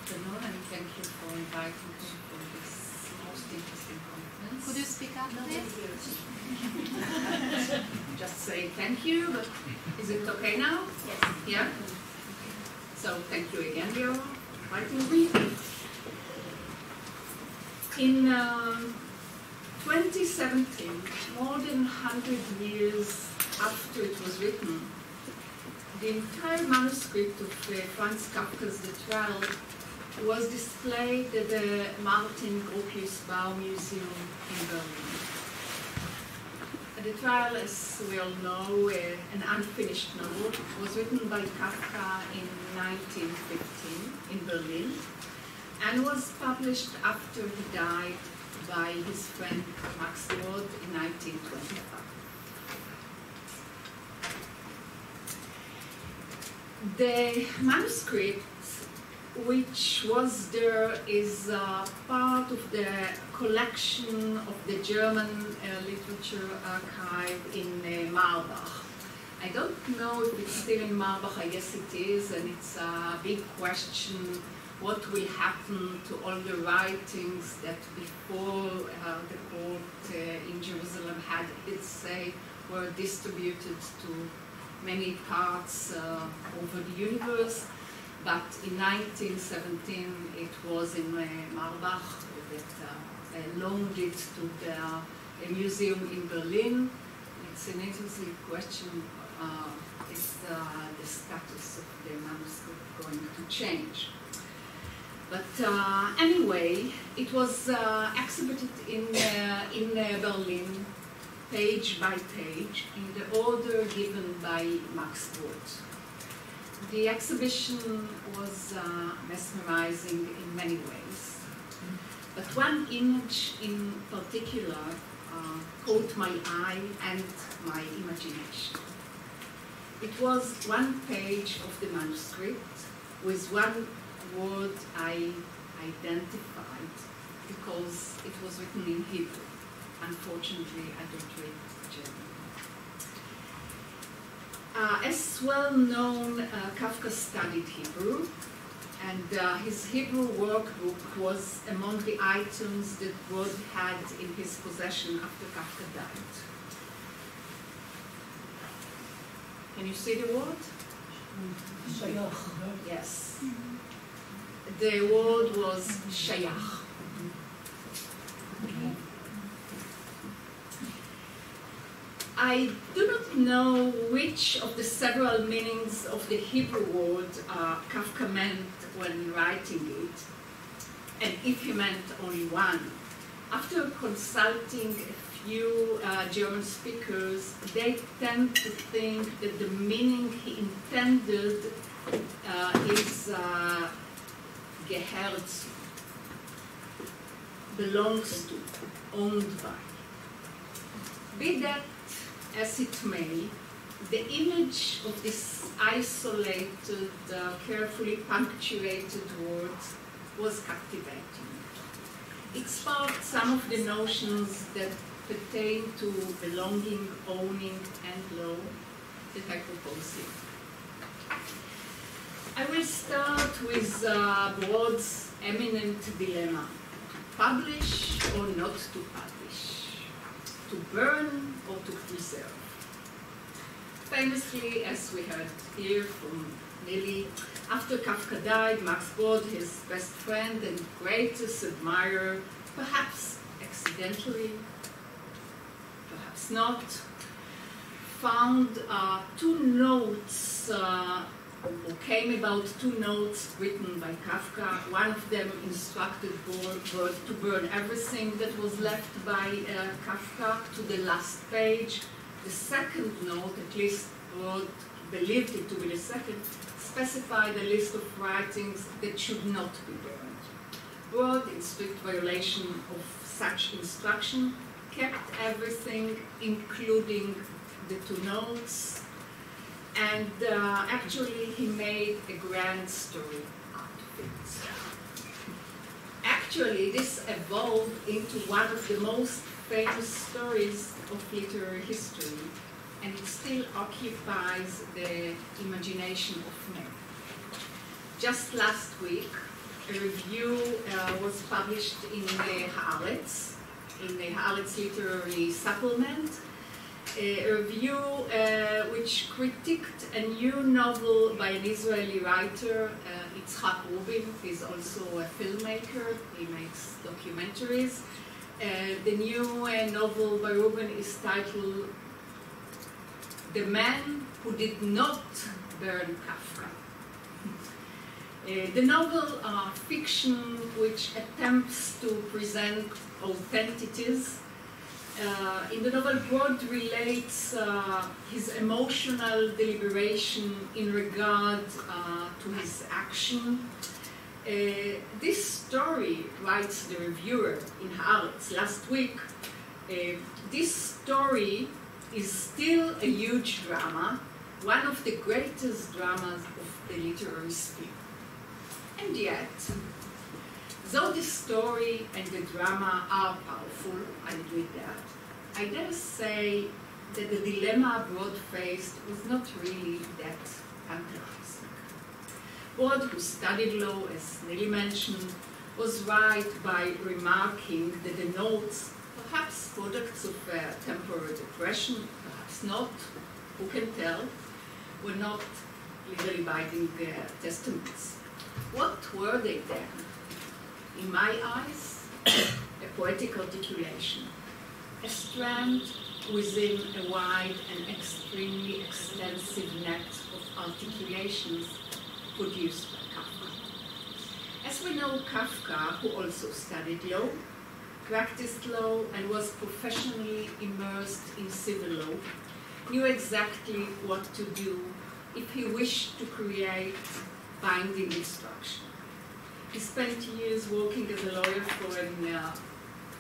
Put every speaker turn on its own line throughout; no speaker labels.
afternoon, and thank you for inviting me for this most interesting conference.
Could you speak up, please?
Just say thank you, but is it okay now?
Yes.
Yeah? So thank you again, Leo, for inviting me. In 2017, more than 100 years after it was written, the entire manuscript of Franz Kafka's The Trial was displayed at the Martin Gropius Bau Museum in Berlin. The Trial, as we all know, an unfinished novel, was written by Kafka in 1915 in Berlin and was published after he died by his friend Max Brod in 1925. The manuscript, which was there, is part of the collection of the German literature archive in Marbach. I don't know if it's still in Marbach. I guess it is, and it's a big question what will happen to all the writings that before the court in Jerusalem had its say were distributed to many parts over the universe, but in 1917 it was in Marbach that loaned it to the museum in Berlin. It's an interesting question, is the status of the manuscript going to change? But anyway, it was exhibited in Berlin, page by page, in the order given by Max Brod. The exhibition was mesmerizing in many ways, but one image in particular caught my eye and my imagination. It was one page of the manuscript with one word I identified because it was written in Hebrew. Unfortunately, I don't read German. As well known, Kafka studied Hebrew, and his Hebrew workbook was among the items that Brod had in his possession after Kafka died. Can you see the word?
Shayach.
Yes. The word was shayach. I do not know which of the several meanings of the Hebrew word Kafka meant when writing it, and if he meant only one. After consulting a few German speakers, they tend to think that the meaning he intended is gehört zu, belongs to, owned by. Be that as it may, the image of this isolated, carefully punctuated word was captivating. It sparked some of the notions that pertain to belonging, owning, and law that I propose here. I will start with Brod's eminent dilemma: to publish or not to publish, to burn or to preserve. Famously, as we heard here from Lily, after Kafka died, Max Brod, his best friend and greatest admirer, perhaps accidentally, perhaps not, found two notes, or came about two notes written by Kafka. One of them instructed Brod to burn everything that was left by Kafka to the last page. The second note, at least Brod believed it to be the second, specified a list of writings that should not be burned. Brod, in strict violation of such instruction, kept everything, including the two notes, and actually he made a grand story out of it. Actually, this evolved into one of the most famous stories of literary history, and it still occupies the imagination of many. Just last week, a review was published in Haaretz, in the Haaretz Literary Supplement, a review which critiqued a new novel by an Israeli writer, Yitzhak Rubin. He's also a filmmaker, he makes documentaries. The new novel by Rubin is titled The Man Who Did Not Burn Kafka. The novel fiction which attempts to present authenticities. In the novel, Brod relates his emotional deliberation in regard to his action. This story, writes the reviewer in Haaretz last week, this story is still a huge drama, one of the greatest dramas of the literary sphere. And yet, though the story and the drama are powerful, I admit that, I dare say that the dilemma Brod faced was not really that tantalizing. Brod, who studied law, as Nelly mentioned, was right by remarking that the notes, perhaps products of temporary depression, perhaps not, who can tell, were not legally binding testaments. What were they then? In my eyes, a poetic articulation, a strand within a wide and extremely extensive net of articulations produced by Kafka. As we know, Kafka, who also studied law, practiced law, and was professionally immersed in civil law, knew exactly what to do if he wished to create binding instruction. He spent years working as a lawyer for a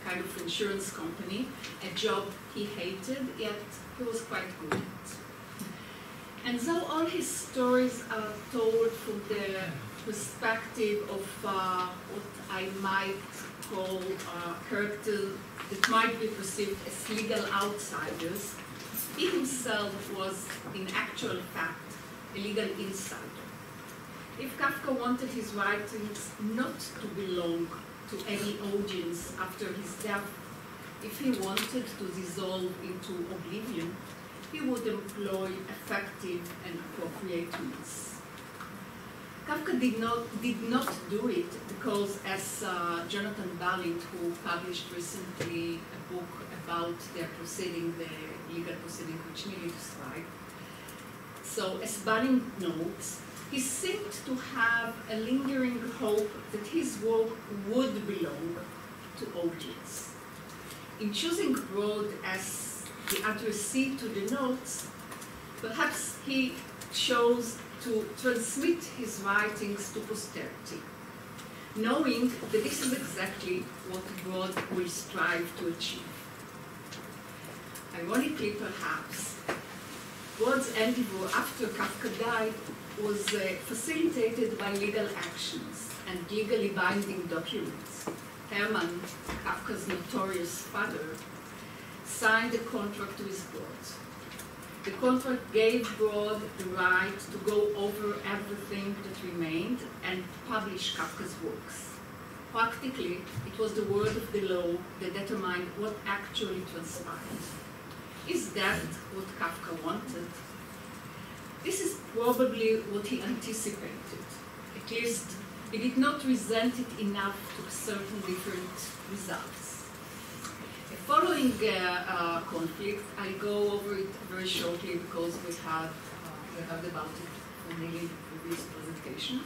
kind of insurance company, a job he hated, yet he was quite good at. And though all his stories are told from the perspective of what I might call characters that might be perceived as legal outsiders, he himself was, in actual fact, a legal insider. If Kafka wanted his writings not to belong to any audience after his death, if he wanted to dissolve into oblivion, he would employ effective and appropriate means. Kafka did not do it because, as Jonathan Balint, who published recently a book about their proceeding, the legal proceeding which Nelly described. So, as Balint notes, he seemed to have a lingering hope that his work would belong to audience. In choosing Brod as the addressee to the notes, perhaps he chose to transmit his writings to posterity, knowing that this is exactly what Brod will strive to achieve. Ironically, perhaps, Brod's endeavor after Kafka died was facilitated by legal actions and legally binding documents. Hermann, Kafka's notorious father, signed a contract with Brod. The contract gave Brod the right to go over everything that remained and publish Kafka's works. Practically, it was the word of the law that determined what actually transpired. Is that what Kafka wanted? This is probably what he anticipated. At least, he did not resent it enough to certain different results. Following conflict, I'll go over it very shortly because we heard about it from Nelly in the previous presentation.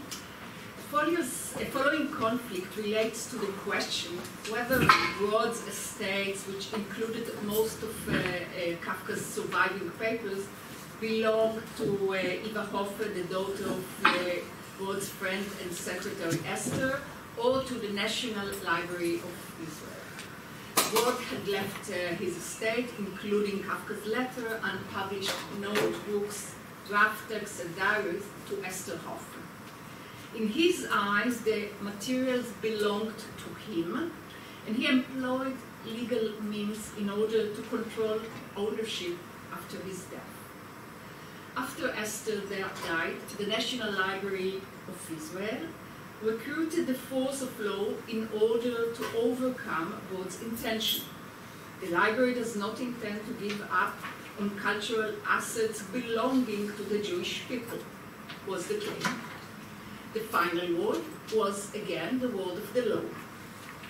A following conflict relates to the question whether Brod's estates, which included most of Kafka's surviving papers, belonged to Eva Hofer, the daughter of Brod's friend and secretary Esther, or to the National Library of Israel. Brod had left his estate, including Kafka's letter, unpublished notebooks, draft texts, and diaries, to Esther Hofer. In his eyes, the materials belonged to him, and he employed legal means in order to control ownership after his death. After Esther died, the National Library of Israel recruited the force of law in order to overcome God's intention. The library does not intend to give up on cultural assets belonging to the Jewish people, was the claim. The final word was again the word of the law,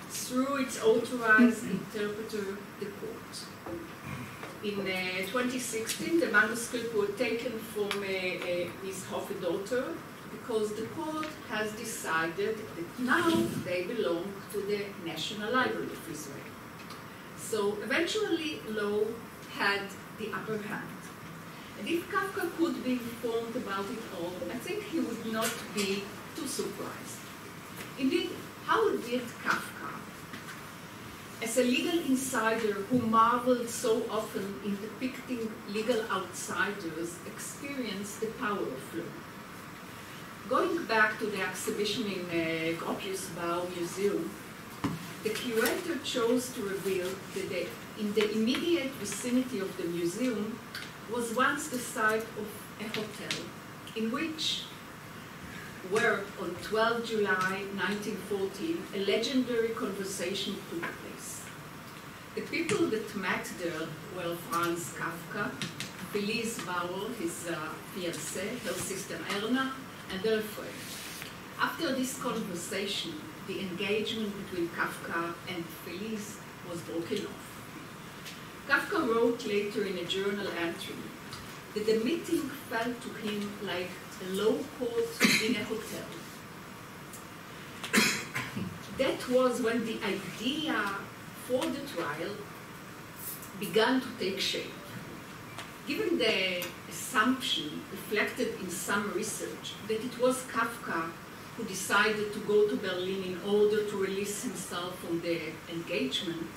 through its authorized interpreter, the court. In 2016, the manuscript was taken from his Haifa daughter because the court has decided that now they belong to the National Library of Israel. So eventually, law had the upper hand. And if Kafka could be informed about it all, I think he would not be too surprised. Indeed, how did Kafka, as a legal insider who marveled so often in depicting legal outsiders, experience the power of law? Going back to the exhibition in Gropius Bau Museum, the curator chose to reveal that in the immediate vicinity of the museum was once the site of a hotel in which, where on 12 July 1914, a legendary conversation took place. The people that met there were Franz Kafka, Felice Bauer, his fiancée, her sister Erna, and their friend. After this conversation, the engagement between Kafka and Felice was broken off. Kafka wrote later in a journal entry that the meeting felt to him like a law court in a hotel. That was when the idea for the trial began to take shape. Given the assumption reflected in some research that it was Kafka who decided to go to Berlin in order to release himself from the engagement,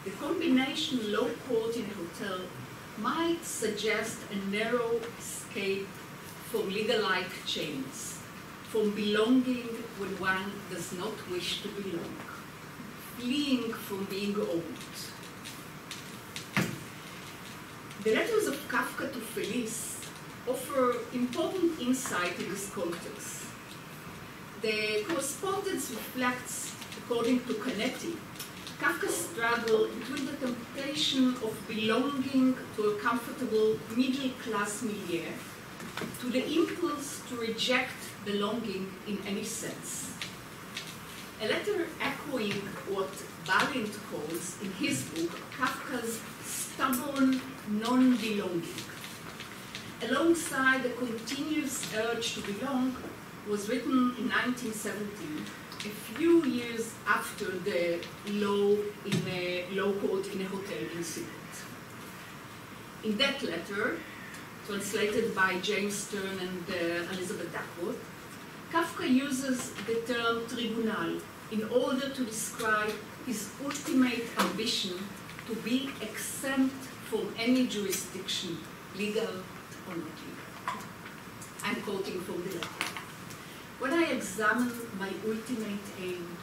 the combination law court in a hotel might suggest a narrow escape from legal-like chains, from belonging when one does not wish to belong, fleeing from being owned. The letters of Kafka to Felice offer important insight in this context. The correspondence reflects, according to Canetti, Kafka's struggle between the temptation of belonging to a comfortable middle-class milieu to the impulse to reject belonging in any sense. A letter echoing what Balint calls in his book Kafka's stubborn non-belonging. Alongside the continuous urge to belong, was written in 1917, a few years after the law court in a hotel incident. In that letter, translated by James Stern and Elizabeth Duckworth, Kafka uses the term tribunal in order to describe his ultimate ambition to be exempt from any jurisdiction, legal or not legal. I'm quoting from the letter. When I examine my ultimate aim,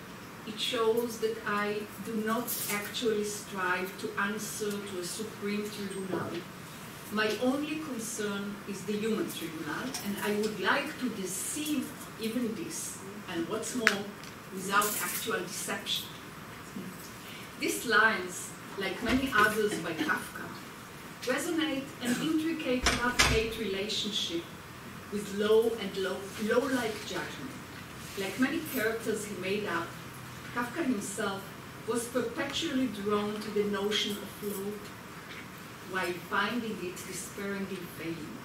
it shows that I do not actually strive to answer to a supreme tribunal. My only concern is the human tribunal, and I would like to deceive even this, and what's more, without actual deception. These lines, like many others by Kafka, resonate an intricate love-hate relationship with law and law-like judgment. Like many characters he made up, Kafka himself was perpetually drawn to the notion of law while finding it despairingly failing.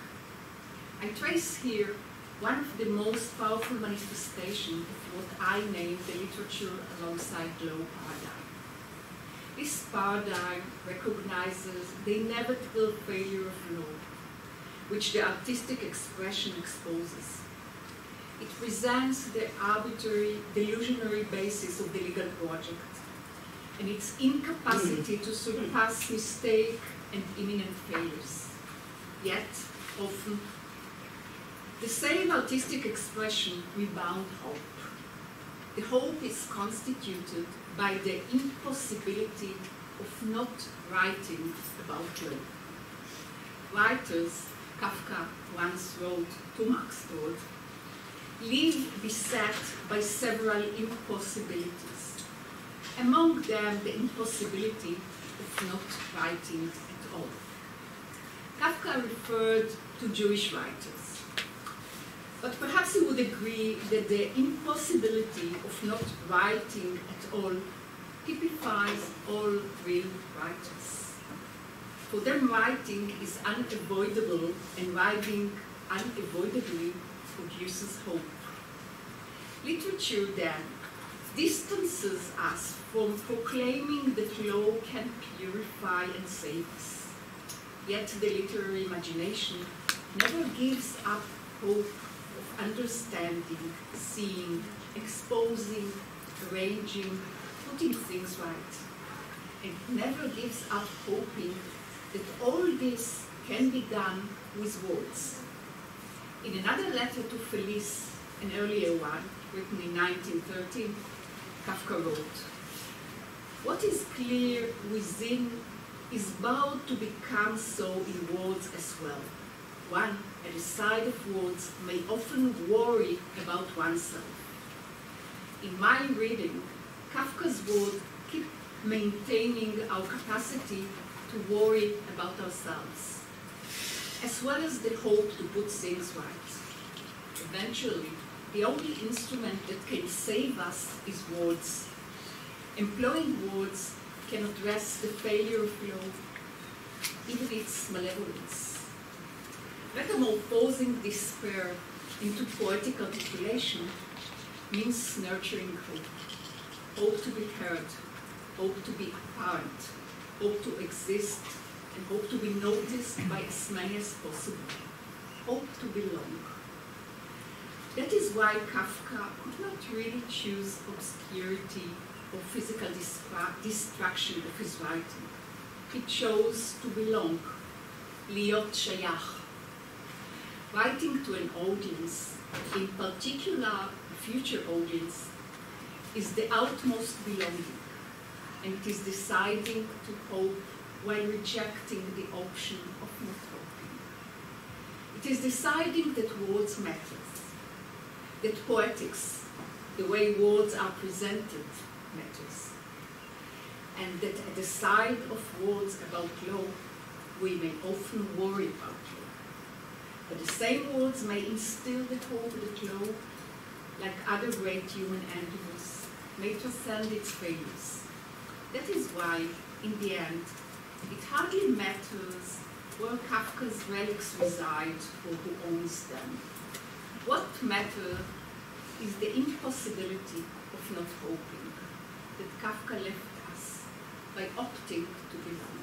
I trace here one of the most powerful manifestations of what I name the literature alongside law paradigm. This paradigm recognizes the inevitable failure of law, which the artistic expression exposes. It presents the arbitrary, delusionary basis of the legal project, and its incapacity to surpass mistake and imminent failures. Yet, often, the same artistic expression rebound hope. The hope is constituted by the impossibility of not writing about law. Writers, Kafka once wrote to Max Todd, live beset by several impossibilities. Among them, the impossibility of not writing at all. Kafka referred to Jewish writers. But perhaps you would agree that the impossibility of not writing at all typifies all real writers. For them, writing is unavoidable, and writing unavoidably produces hope. Literature, then, distances us from proclaiming that law can purify and save us. Yet the literary imagination never gives up hope of understanding, seeing, exposing, arranging, putting things right. And never gives up hoping that all this can be done with words. In another letter to Felice, an earlier one, written in 1913, Kafka wrote, "What is clear within is bound to become so in words as well. One, at the side of words, may often worry about oneself. In my reading, Kafka's words keep maintaining our capacity to worry about ourselves, as well as the hope to put things right. Eventually, the only instrument that can save us is words. Employing words can address the failure of law, even its malevolence. Metamorphosing despair into poetic articulation means nurturing hope. Hope to be heard, hope to be apparent, hope to exist, and hope to be noticed by as many as possible. Hope to belong. That is why Kafka could not really choose obscurity or physical destruction of his writing. He chose to belong, להיות שייך. Writing to an audience, in particular a future audience, is the utmost belonging, and it is deciding to hope while rejecting the option of not hoping. It is deciding that words matter, that poetics, the way words are presented, matters, and that at the side of words about law, we may often worry about law. But the same words may instill the hope that law, like other great human endeavors, may transcend its failures. That is why, in the end, it hardly matters where Kafka's relics reside or who owns them. What matters is the impossibility of not hoping that Kafka left us by opting to belong.